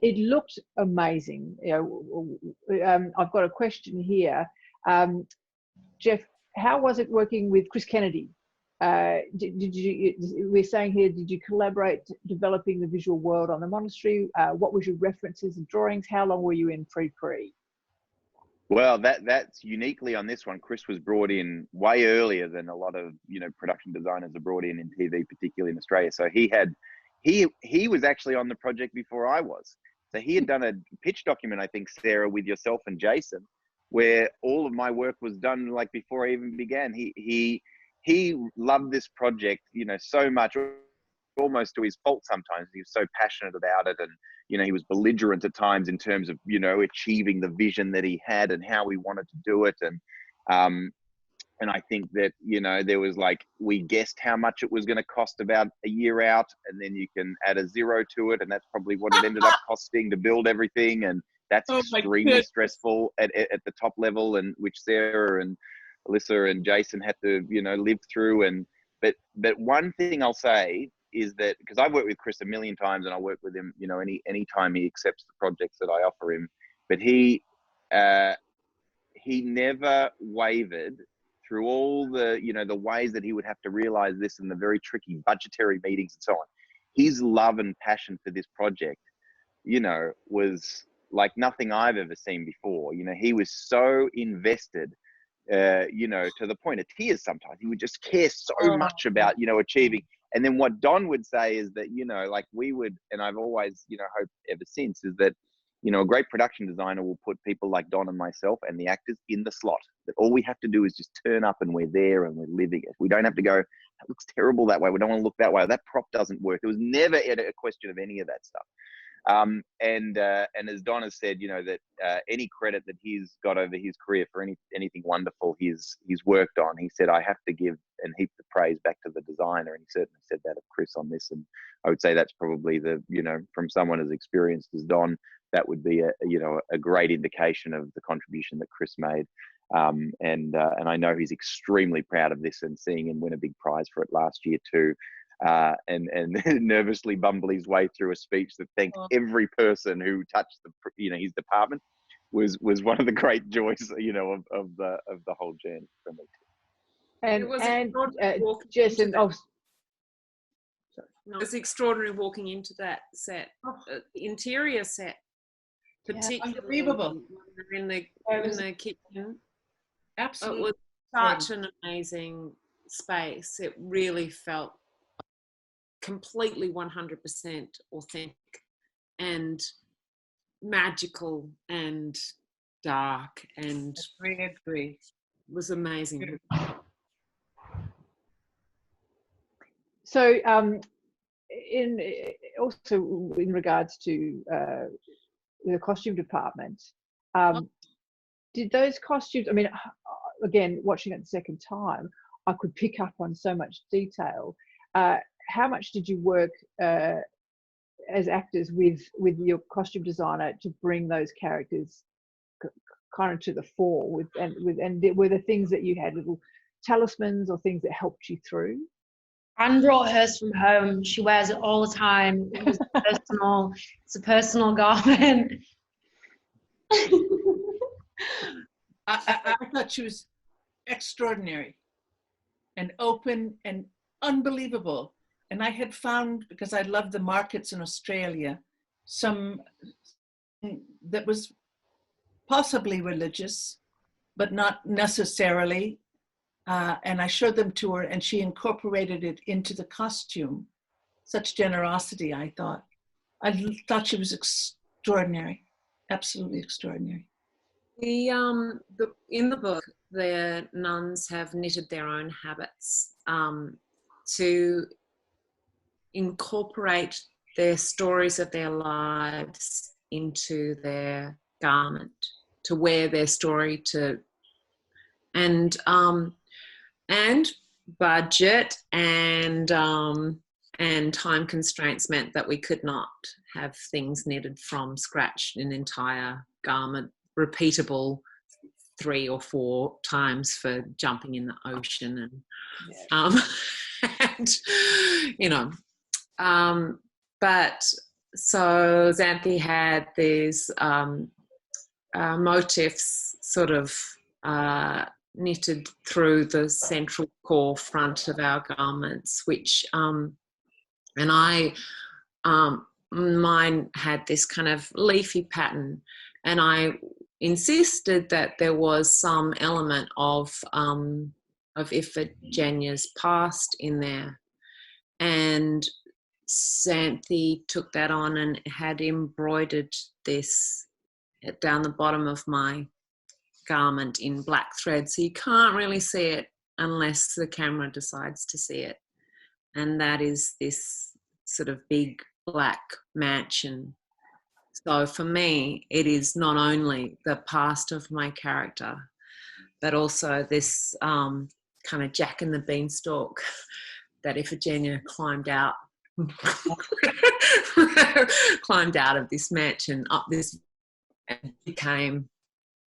It looked amazing. You know, I've got a question here. Jeff, how was it working with Chris Kennedy? Did you? We're saying here, did you collaborate developing the visual world on the monastery? What was your references and drawings? How long were you in pre-pre? Well, that's uniquely on this one. Chris was brought in way earlier than a lot of, you know, production designers are brought in TV, particularly in Australia. So he was actually on the project before I was. So he had done a pitch document, I think, Sarah, with yourself and Jason, where all of my work was done like before I even began. He loved this project, you know, so much, almost to his fault sometimes. He was so passionate about it, and you know, he was belligerent at times in terms of, you know, achieving the vision that he had and how he wanted to do it. And I think that, you know, there was like, we guessed how much it was going to cost about a year out, and then you can add a zero to it, and that's probably what it ended up costing to build everything. And that's extremely stressful at the top level, and which Sarah and Alyssa and Jason had to, you know, live through. And but one thing I'll say is that, because I've worked with Chris a million times, and I work with him, you know, any time he accepts the projects that I offer him, but he never wavered through all the, you know, the ways that he would have to realize this in the very tricky budgetary meetings and so on. His love and passion for this project, you know, was like nothing I've ever seen before. You know, he was so invested, you know, to the point of tears sometimes. He would just care so much about, you know, achieving. And then what Don would say is that, you know, like we would, and I've always, you know, hoped ever since, is that, you know, a great production designer will put people like Don and myself and the actors in the slot. That all we have to do is just turn up and we're there and we're living it. We don't have to go, that looks terrible that way. We don't want to look that way. That prop doesn't work. There was never a question of any of that stuff. And as Don has said, you know, that any credit that he's got over his career for anything wonderful he's worked on, he said, I have to give and heap the praise back to the designer. And he certainly said that of Chris on this. And I would say that's probably the, you know, from someone as experienced as Don, that would be a great indication of the contribution that Chris made. And I know he's extremely proud of this, and seeing him win a big prize for it last year too. And nervously bumble his way through a speech that thanked every person who touched his department was one of the great joys, you know, of the whole journey for me. And it was Jason, it was extraordinary walking into that set, the interior set, particularly unbelievable in the kitchen. Absolutely, it was such an amazing space. It really felt completely 100% authentic and magical and dark, and agree. Was amazing. So also in regards to the costume department, did those costumes, I mean, again, watching it the second time, I could pick up on so much detail. How much did you work as actors with your costume designer to bring those characters kind of to the fore? And were there things that you had, little talismans or things that helped you through? Anne brought hers from home. She wears it all the time. It was personal. It's a personal garment. I thought she was extraordinary and open and unbelievable. And I had found, because I loved the markets in Australia, some that was possibly religious, but not necessarily. And I showed them to her, and she incorporated it into the costume. Such generosity, I thought. I thought she was extraordinary, absolutely extraordinary. In the book, the nuns have knitted their own habits to incorporate their stories of their lives into their garment, to wear their story to, and budget and time constraints meant that we could not have things knitted from scratch, an entire garment, repeatable 3 or 4 times for jumping in the ocean and you know, but so Xanthi had these motifs sort of knitted through the central core front of our garments, which and I mine had this kind of leafy pattern, and I insisted that there was some element of Iphigenia's past in there, and Xanthi took that on and had embroidered this down the bottom of my garment in black thread, so you can't really see it unless the camera decides to see it. And that is this sort of big black mansion. So for me, it is not only the past of my character, but also this kind of Jack and the Beanstalk that Iphigenia climbed out of this mansion up this and became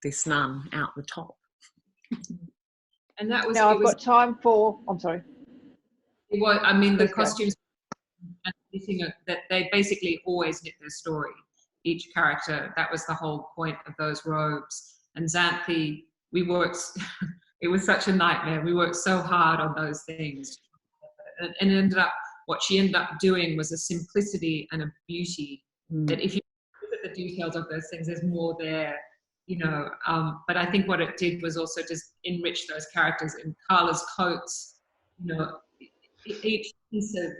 this nun out the top. And that was. Now I've got time for. I'm sorry. It was, I mean, the Please go. costumes and knitting that they basically always knit their story. Each character, that was the whole point of those robes. And Xanthi, we worked. It was such a nightmare. We worked so hard on those things, and it ended up. What she ended up doing was a simplicity and a beauty that if you look at the details of those things, there's more there, you know. But I think what it did was also just enrich those characters. In Carla's coats, you know, each piece of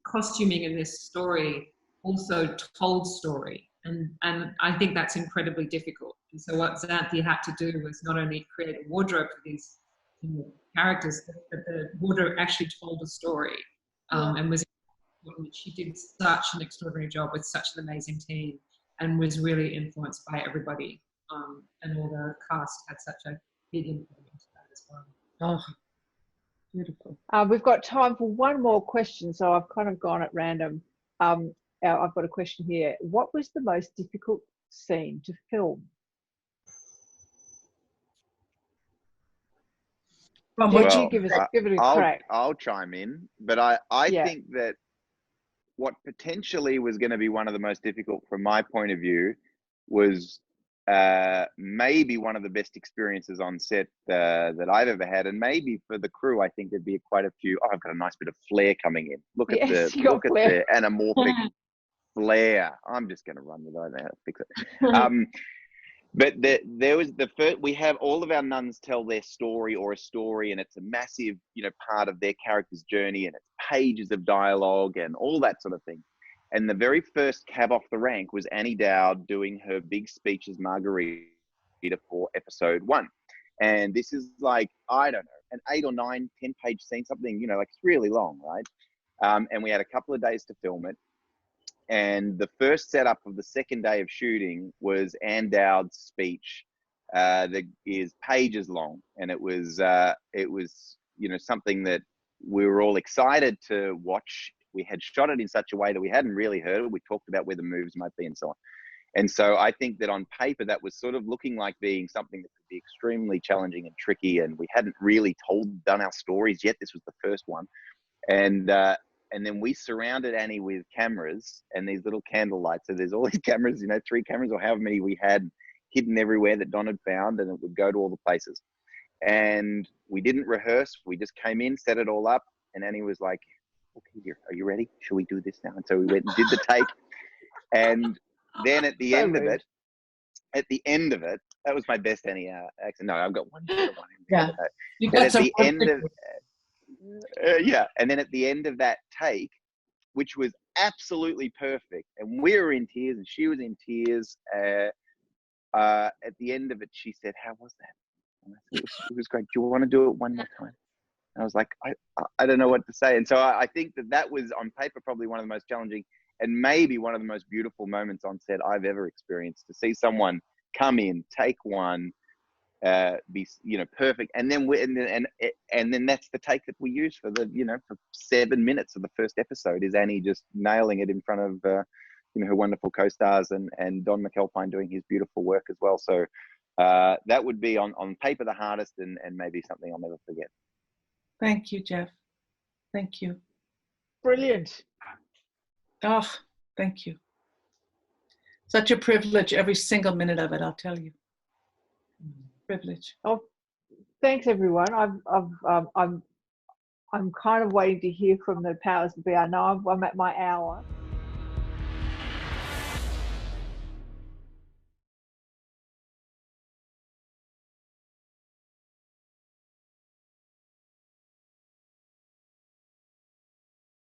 costuming in this story also told story. And I think that's incredibly difficult. And so what Xanthi had to do was not only create a wardrobe for these characters, but the wardrobe actually told a story. And was important. She did such an extraordinary job with such an amazing team, and was really influenced by everybody. And all the cast had such a big influence into that as well. Oh, beautiful. We've got time for one more question, so I've kind of gone at random. I've got a question here. What was the most difficult scene to film? Would you give it a crack? I'll chime in, but I Yeah. think that what potentially was going to be one of the most difficult from my point of view was maybe one of the best experiences on set that I've ever had, and maybe for the crew, I think there'd be quite a few. Oh, I've got a nice bit of flair coming in. Look at the anamorphic flair. I'm just going to run with it. I don't know how to fix it. But there was the first. We have all of our nuns tell their story or a story, and it's a massive, you know, part of their character's journey, and it's pages of dialogue and all that sort of thing. And the very first cab off the rank was Annie Dowd doing her big speech as Margarita for episode 1. And this is like, I don't know, an 8 or 9, 10-page scene, something, you know, like it's really long, right? And we had a couple of days to film it. And the first setup of the second day of shooting was Ann Dowd's speech that is pages long. And it was, you know, something that we were all excited to watch. We had shot it in such a way that we hadn't really heard it. We talked about where the moves might be and so on. And so I think that on paper, that was sort of looking like being something that could be extremely challenging and tricky. And we hadn't really done our stories yet. This was the first one. And then we surrounded Annie with cameras and these little candle lights. So there's all these cameras, you know, 3 cameras or however many we had hidden everywhere that Don had found, and it would go to all the places. And we didn't rehearse. We just came in, set it all up. And Annie was like, okay, are you ready? Should we do this now? And so we went and did the take. And then at the end of it, that was my best Annie accent. No, I've got one. Yeah. But at the end of and then at the end of that take, which was absolutely perfect, and we were in tears and she was in tears, at the end of it she said, how was that? And I said, it was great. Do you want to do it one more time? And I was like, I don't know what to say. And so I think that was on paper probably one of the most challenging and maybe one of the most beautiful moments on set I've ever experienced, to see someone come in, take one, be, you know, perfect, and then and then that's the take that we use for the, you know, for 7 minutes of the first episode, is Annie just nailing it in front of you know, her wonderful co-stars, and Don McAlpine doing his beautiful work as well. So that would be on paper the hardest, and maybe something I'll never forget. Thank you, Jeff. Thank you. Brilliant. Oh, thank you. Such a privilege, every single minute of it, I'll tell you. Privilege. Oh, thanks everyone. I'm kind of waiting to hear from the powers that be. I know I'm at my hour.